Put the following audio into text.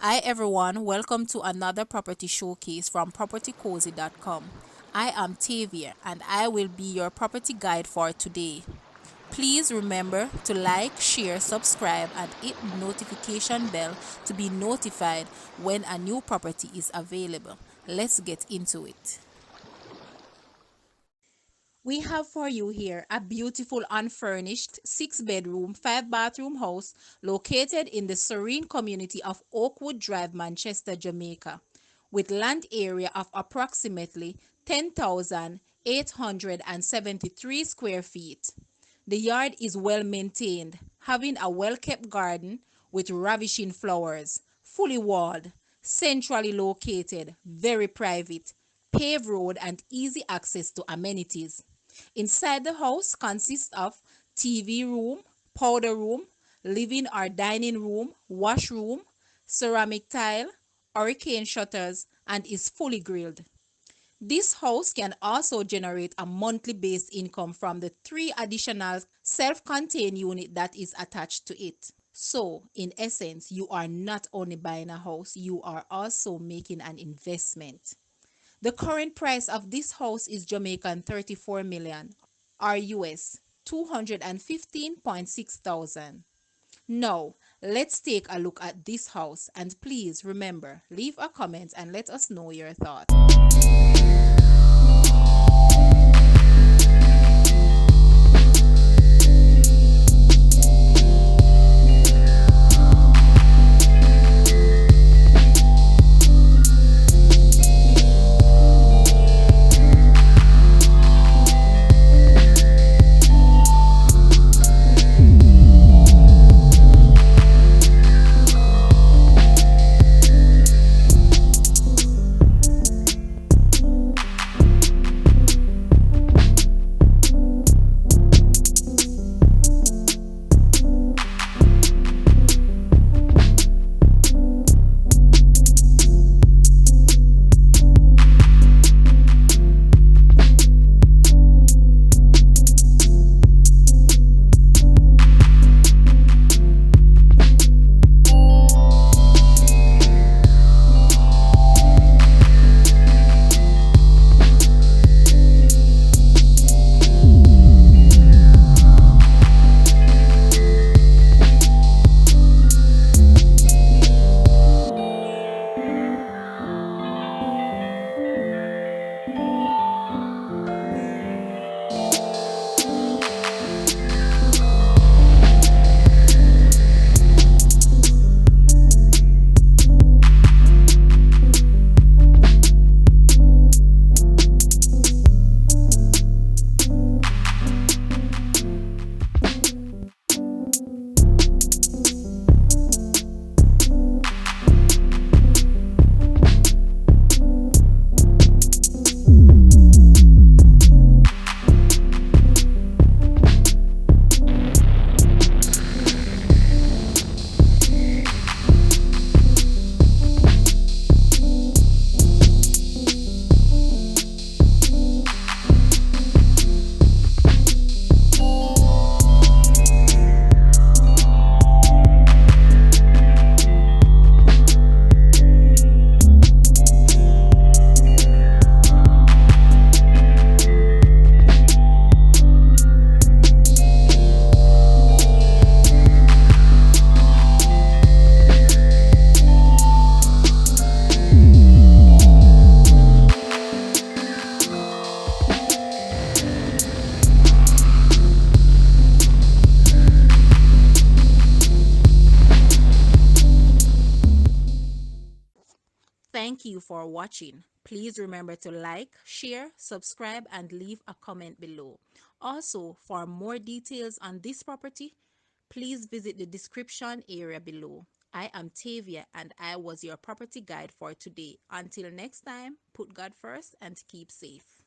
Hi everyone, welcome to another property showcase from PropertyCozy.com. I am Tavia and I will be your property guide for today. Please remember to like, share, subscribe and hit the notification bell to be notified when a new property is available. Let's get into it. We have for you here a beautiful unfurnished 6-bedroom, 5-bathroom house located in the serene community of Oakwood Drive, Manchester, Jamaica, with land area of approximately 10,873 square feet. The yard is well maintained, having a well-kept garden with ravishing flowers, fully walled, centrally located, very private, paved road and easy access to amenities. Inside the house consists of TV room, powder room, living or dining room, washroom, ceramic tile, hurricane shutters, and is fully grilled. This house can also generate a monthly based income from the 3 additional self-contained unit that is attached to it. So, in essence, you are not only buying a house, you are also making an investment. The current price of this house is Jamaican 34 million or US 215.6 thousand. Now, let's take a look at this house and please remember, leave a comment and let us know your thoughts. Thank you for watching. Please remember to like, share, subscribe, and leave a comment below. Also, for more details on this property, please visit the description area below. I am Tavia and I was your property guide for today. Until next time, put God first and keep safe.